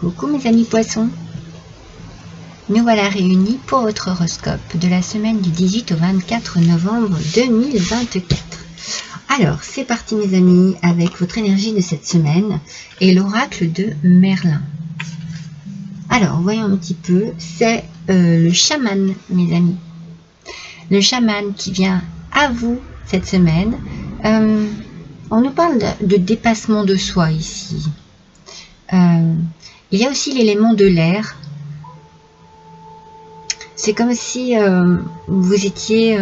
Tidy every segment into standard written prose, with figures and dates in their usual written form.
Coucou mes amis poissons, nous voilà réunis pour votre horoscope de la semaine du 18 au 24 novembre 2024. Alors c'est parti mes amis avec votre énergie de cette semaine et l'oracle de Merlin. Alors voyons un petit peu, c'est le chaman mes amis. Le chaman qui vient à vous cette semaine. On nous parle de dépassement de soi ici. Il y a aussi l'élément de l'air. C'est comme si vous étiez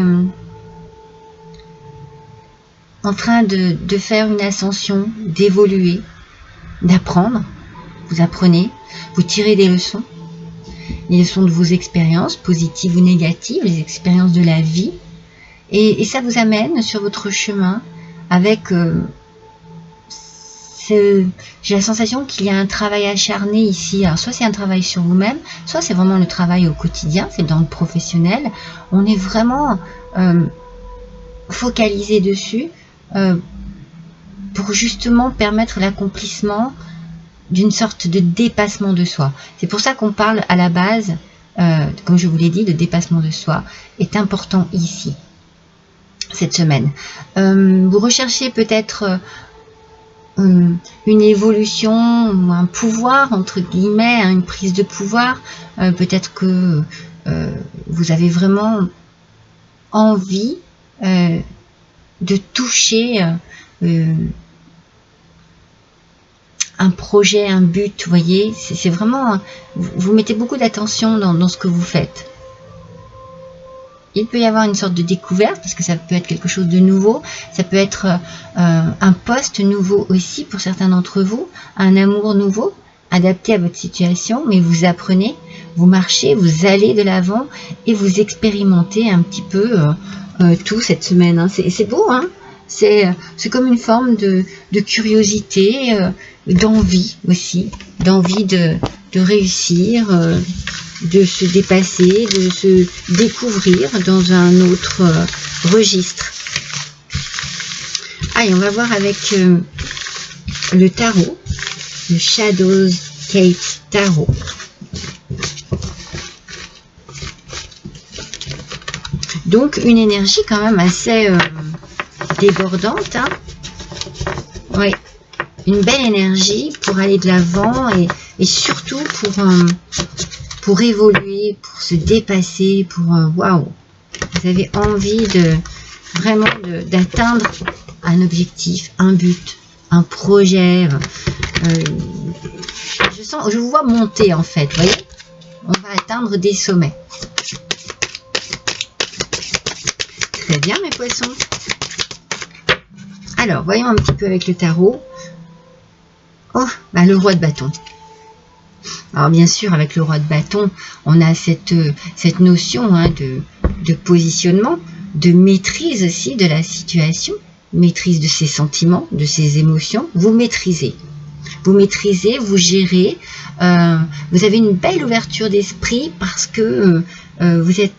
en train de faire une ascension, d'évoluer, d'apprendre. Vous apprenez, vous tirez des leçons. Les leçons de vos expériences, positives ou négatives, les expériences de la vie. Et ça vous amène sur votre chemin avec... j'ai la sensation qu'il y a un travail acharné ici. Alors soit c'est un travail sur vous-même, soit c'est vraiment le travail au quotidien, c'est dans le professionnel. On est vraiment focalisé dessus pour justement permettre l'accomplissement d'une sorte de dépassement de soi. C'est pour ça qu'on parle à la base, comme je vous l'ai dit, le dépassement de soi est important ici, cette semaine. Vous recherchez peut-être... une évolution ou un pouvoir entre guillemets, une prise de pouvoir, peut-être que vous avez vraiment envie de toucher un projet, un but, vous voyez, c'est vraiment, vous mettez beaucoup d'attention dans ce que vous faites. Il peut y avoir une sorte de découverte, parce que ça peut être quelque chose de nouveau, ça peut être un poste nouveau aussi pour certains d'entre vous, un amour nouveau, adapté à votre situation, mais vous apprenez, vous marchez, vous allez de l'avant et vous expérimentez un petit peu tout cette semaine. Hein. C'est beau, hein, c'est comme une forme de curiosité, d'envie aussi, d'envie de réussir, de se dépasser, de se découvrir dans un autre registre. Allez, on va voir avec le tarot, le Shadows Gate Tarot. Donc une énergie quand même assez débordante. Hein. Oui, une belle énergie pour aller de l'avant et surtout pour évoluer, pour se dépasser, pour waouh, vous avez envie vraiment d'atteindre un objectif, un but, un projet. Je vous vois monter en fait, vous voyez, on va atteindre des sommets. Très bien mes poissons. Alors voyons un petit peu avec le tarot. Oh, bah, le roi de bâton. Alors bien sûr, avec le roi de bâton, on a cette notion hein, de positionnement, de maîtrise aussi de la situation, maîtrise de ses sentiments, de ses émotions. Vous maîtrisez, vous gérez, vous avez une belle ouverture d'esprit parce que vous êtes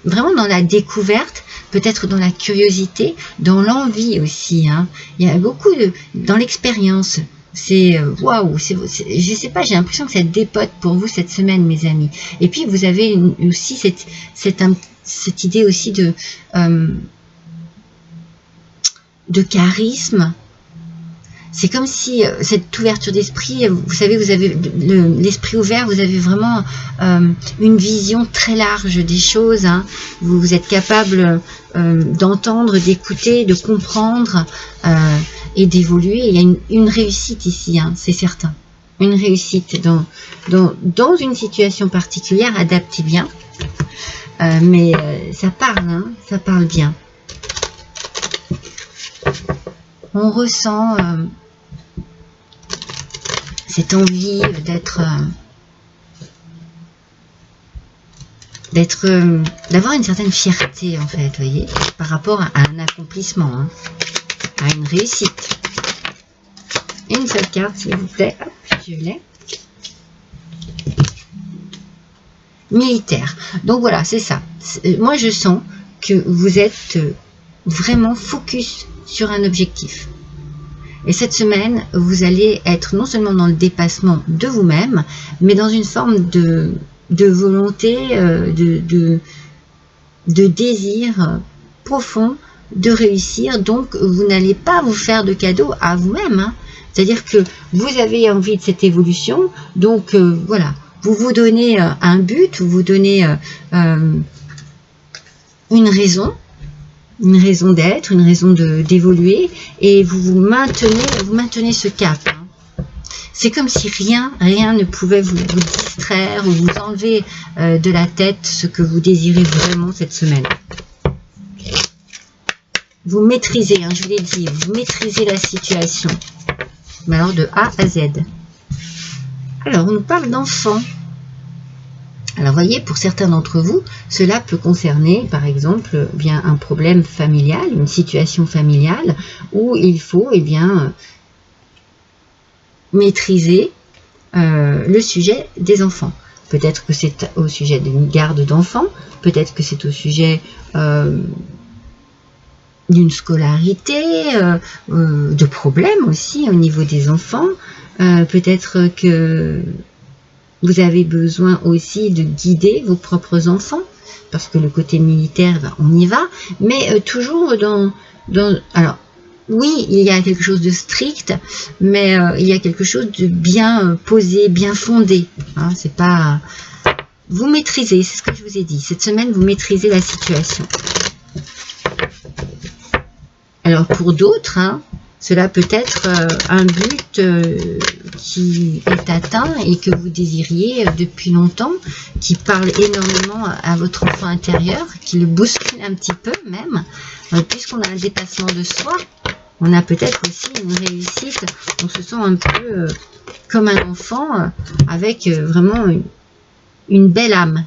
vraiment dans la découverte, peut-être dans la curiosité, dans l'envie aussi. Hein. Il y a beaucoup dans l'expérience. C'est waouh, je sais pas, j'ai l'impression que ça dépote pour vous cette semaine, mes amis. Et puis vous avez aussi cette idée aussi de charisme. C'est comme si cette ouverture d'esprit, vous savez, vous avez l'esprit ouvert, vous avez vraiment une vision très large des choses. Hein. Vous êtes capable d'entendre, d'écouter, de comprendre et d'évoluer. Il y a une réussite ici, hein, c'est certain. Une réussite dans une situation particulière, adaptée bien. Mais ça parle, hein, ça parle bien. On ressent cette envie d'avoir une certaine fierté en fait, voyez, par rapport à un accomplissement, hein, à une réussite. Une seule carte, s'il vous plaît. Hop, je l'ai. Militaire. Donc voilà, c'est ça. Moi, je sens que vous êtes vraiment focus sur un objectif. Et cette semaine, vous allez être non seulement dans le dépassement de vous-même, mais dans une forme de volonté, de désir profond de réussir. Donc, vous n'allez pas vous faire de cadeaux à vous-même. Hein. C'est-à-dire que vous avez envie de cette évolution. Donc, voilà, vous vous donnez un but, vous vous donnez une raison d'être, une raison d'évoluer, et vous maintenez ce cap. Hein. C'est comme si rien ne pouvait vous distraire ou vous enlever de la tête ce que vous désirez vraiment cette semaine. Vous maîtrisez, hein, je vous l'ai dit, vous maîtrisez la situation. Mais alors de A à Z. Alors, on nous parle d'enfants. Alors, voyez, pour certains d'entre vous, cela peut concerner, par exemple, bien un problème familial, une situation familiale, où il faut, maîtriser le sujet des enfants. Peut-être que c'est au sujet d'une garde d'enfants, peut-être que c'est au sujet d'une scolarité, de problèmes aussi au niveau des enfants. Peut-être que vous avez besoin aussi de guider vos propres enfants, parce que le côté militaire, ben, on y va, mais toujours alors, oui, il y a quelque chose de strict, mais il y a quelque chose de bien posé, bien fondé. Hein, c'est pas... Vous maîtrisez, c'est ce que je vous ai dit. Cette semaine, vous maîtrisez la situation. Alors, pour d'autres, hein, cela peut être un but qui est atteint et que vous désiriez depuis longtemps, qui parle énormément à votre enfant intérieur, qui le bouscule un petit peu même, puisqu'on a un dépassement de soi, on a peut-être aussi une réussite, on se sent un peu comme un enfant avec vraiment une belle âme.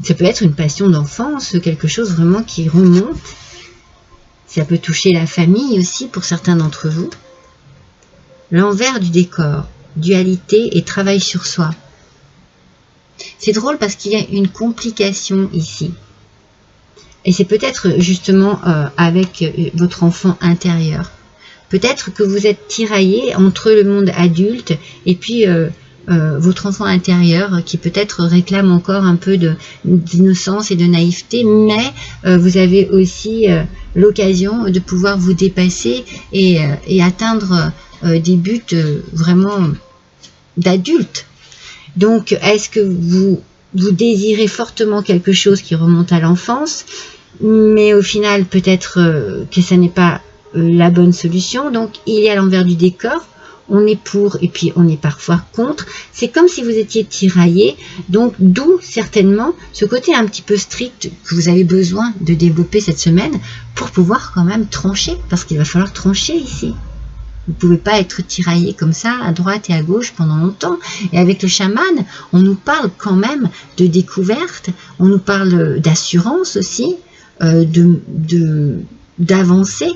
Ça peut être une passion d'enfance, quelque chose vraiment qui remonte. Ça peut toucher la famille aussi pour certains d'entre vous. L'envers du décor, dualité et travail sur soi. C'est drôle parce qu'il y a une complication ici. Et c'est peut-être justement avec votre enfant intérieur. Peut-être que vous êtes tiraillé entre le monde adulte et puis votre enfant intérieur qui peut-être réclame encore un peu d'innocence et de naïveté, mais vous avez aussi l'occasion de pouvoir vous dépasser et atteindre des buts vraiment d'adulte. Donc, est-ce que vous désirez fortement quelque chose qui remonte à l'enfance, mais au final, peut-être que ça n'est pas la bonne solution. Donc, il y a l'envers du décor. On est pour et puis on est parfois contre. C'est comme si vous étiez tiraillé. Donc, d'où certainement ce côté un petit peu strict que vous avez besoin de développer cette semaine pour pouvoir quand même trancher. Parce qu'il va falloir trancher ici. Vous ne pouvez pas être tiraillé comme ça à droite et à gauche pendant longtemps. Et avec le chaman, on nous parle quand même de découverte. On nous parle d'assurance aussi, d'avancer.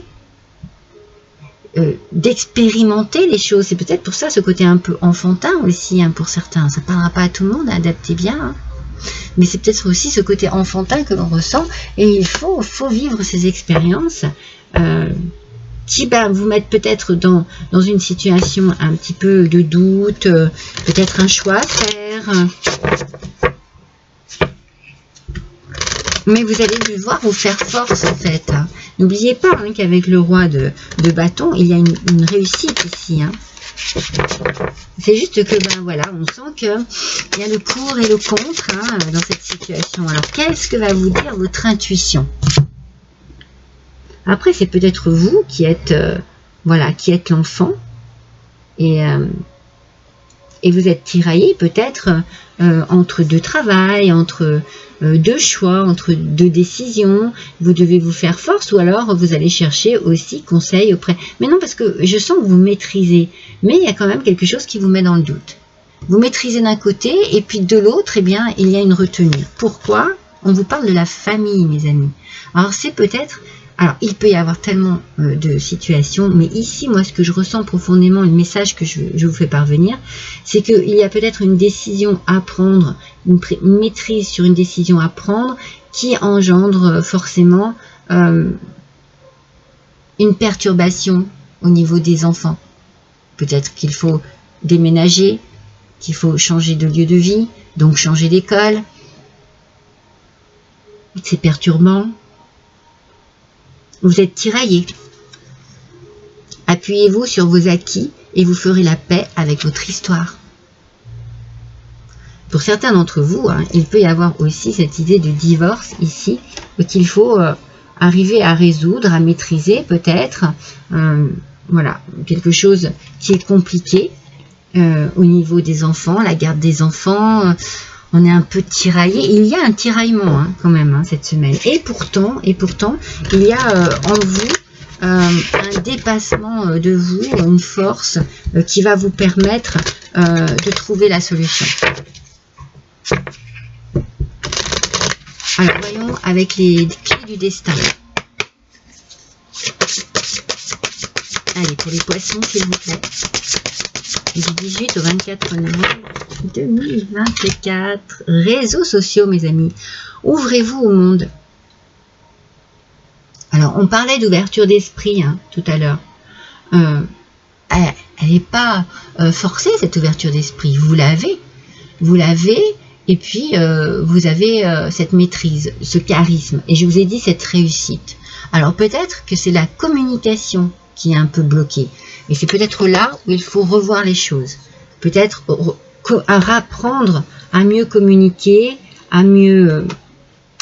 D'expérimenter les choses. C'est peut-être pour ça ce côté un peu enfantin aussi, hein, pour certains. Ça ne parlera pas à tout le monde, adaptez bien. Hein. Mais c'est peut-être aussi ce côté enfantin que l'on ressent. Et il faut vivre ces expériences qui vous mettent peut-être dans une situation un petit peu de doute, peut-être un choix à faire. Mais vous allez devoir vous faire force en fait. Hein. N'oubliez pas hein, qu'avec le roi de bâton, il y a une réussite ici. Hein. C'est juste que, ben voilà, on sent qu'il y a le pour et le contre hein, dans cette situation. Alors, qu'est-ce que va vous dire votre intuition? Après, c'est peut-être vous qui êtes, qui êtes l'enfant. Et vous êtes tiraillé peut-être entre deux travails, entre deux choix, entre deux décisions. Vous devez vous faire force ou alors vous allez chercher aussi conseil auprès. Mais non, parce que je sens que vous maîtrisez. Mais il y a quand même quelque chose qui vous met dans le doute. Vous maîtrisez d'un côté et puis de l'autre, eh bien, il y a une retenue. Pourquoi? On vous parle de la famille, mes amis. Alors, c'est peut-être... Alors, il peut y avoir tellement de situations, mais ici, moi, ce que je ressens profondément, le message que je vous fais parvenir, c'est qu'il y a peut-être une décision à prendre, une maîtrise sur une décision à prendre, qui engendre forcément une une perturbation au niveau des enfants. Peut-être qu'il faut déménager, qu'il faut changer de lieu de vie, donc changer d'école. C'est perturbant. Vous êtes tiraillé. Appuyez-vous sur vos acquis et vous ferez la paix avec votre histoire. Pour certains d'entre vous, il peut y avoir aussi cette idée de divorce ici, qu'il faut arriver à résoudre, à maîtriser peut-être. Voilà, quelque chose qui est compliqué au niveau des enfants, la garde des enfants. On est un peu tiraillé. Il y a un tiraillement quand même cette semaine. Et pourtant, il y a en vous un dépassement de vous, une force qui va vous permettre de trouver la solution. Alors, voyons avec les clés du destin. Allez, pour les poissons, s'il vous plaît. Du 18 au 24 novembre 2024. Réseaux sociaux, mes amis. Ouvrez-vous au monde. Alors, on parlait d'ouverture d'esprit tout à l'heure. Elle n'est pas forcée, cette ouverture d'esprit. Vous l'avez. Vous l'avez. Et puis, vous avez cette maîtrise, ce charisme. Et je vous ai dit cette réussite. Alors, peut-être que c'est la communication qui est un peu bloquée. Et c'est peut-être là où il faut revoir les choses. Peut-être apprendre à mieux communiquer, à mieux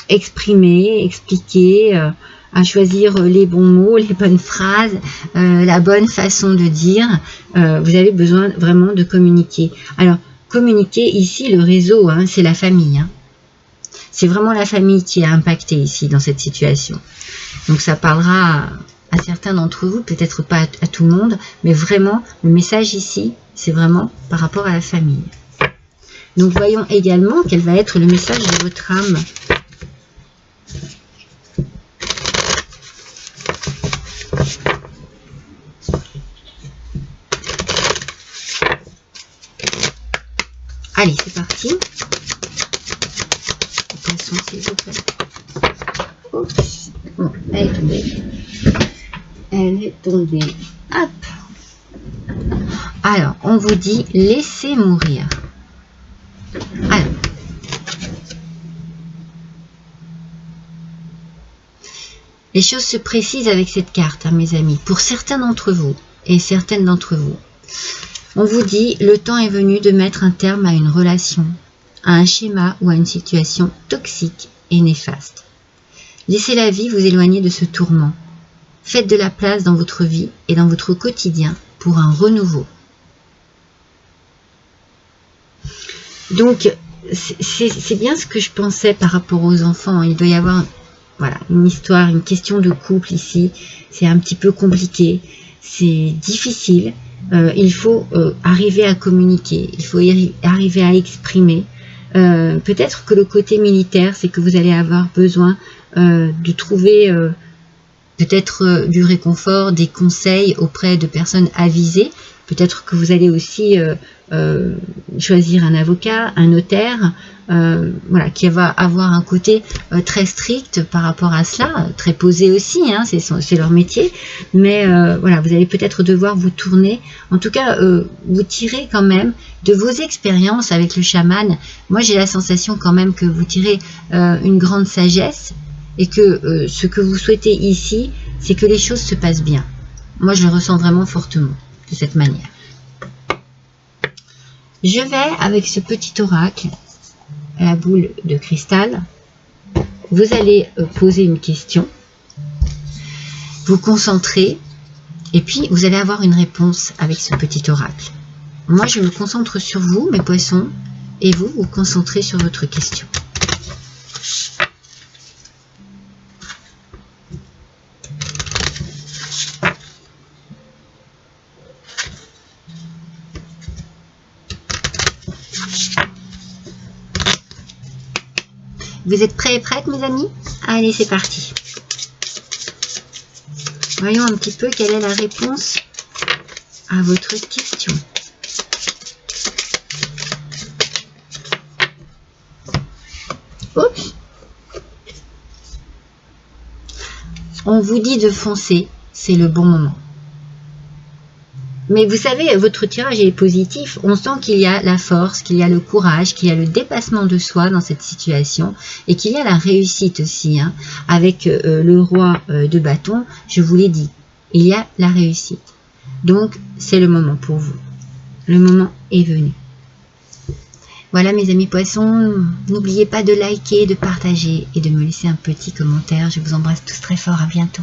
exprimer, expliquer, à choisir les bons mots, les bonnes phrases, la bonne façon de dire. Vous avez besoin vraiment de communiquer. Alors, communiquer ici, le réseau, c'est la famille. C'est vraiment la famille qui est impactée ici dans cette situation. Donc ça parlera à certains d'entre vous, peut-être pas à tout le monde, mais vraiment le message ici, c'est vraiment par rapport à la famille. Donc voyons également quel va être le message de votre âme. Allez, c'est parti. Poisson, s'il vous plaît. Oups. Bon, elle est tombée. Elle est tombée. Hop. Alors, on vous dit laissez mourir. Alors. Les choses se précisent avec cette carte, mes amis. Pour certains d'entre vous et certaines d'entre vous. On vous dit, le temps est venu de mettre un terme à une relation, à un schéma ou à une situation toxique et néfaste. Laissez la vie vous éloigner de ce tourment. Faites de la place dans votre vie et dans votre quotidien pour un renouveau. Donc, c'est bien ce que je pensais par rapport aux enfants. Il doit y avoir une histoire, une question de couple ici. C'est un petit peu compliqué, c'est difficile. Il faut arriver à communiquer, il faut arriver à exprimer. Peut-être que le côté militaire, c'est que vous allez avoir besoin de trouver peut-être du réconfort, des conseils auprès de personnes avisées. Peut-être que vous allez aussi choisir un avocat, un notaire, qui va avoir un côté très strict par rapport à cela, très posé aussi, c'est leur métier. Mais vous allez peut-être devoir vous tourner, en tout cas vous tirer quand même de vos expériences avec le chaman. Moi j'ai la sensation quand même que vous tirez une grande sagesse et que ce que vous souhaitez ici, c'est que les choses se passent bien. Moi je le ressens vraiment fortement de cette manière. Je vais avec ce petit oracle, la boule de cristal. Vous allez poser une question, vous concentrer, et puis vous allez avoir une réponse avec ce petit oracle. Moi, je me concentre sur vous, mes poissons, et vous vous concentrez sur votre question. Vous êtes prêts et prêtes, mes amis? Allez, c'est parti. Voyons un petit peu quelle est la réponse à votre question. Oups. On vous dit de foncer. c'est le bon moment. Mais vous savez, votre tirage est positif. On sent qu'il y a la force, qu'il y a le courage, qu'il y a le dépassement de soi dans cette situation et qu'il y a la réussite aussi. Hein. Avec le roi de bâton, je vous l'ai dit, il y a la réussite. Donc, c'est le moment pour vous. Le moment est venu. Voilà mes amis poissons, n'oubliez pas de liker, de partager et de me laisser un petit commentaire. Je vous embrasse tous très fort, à bientôt.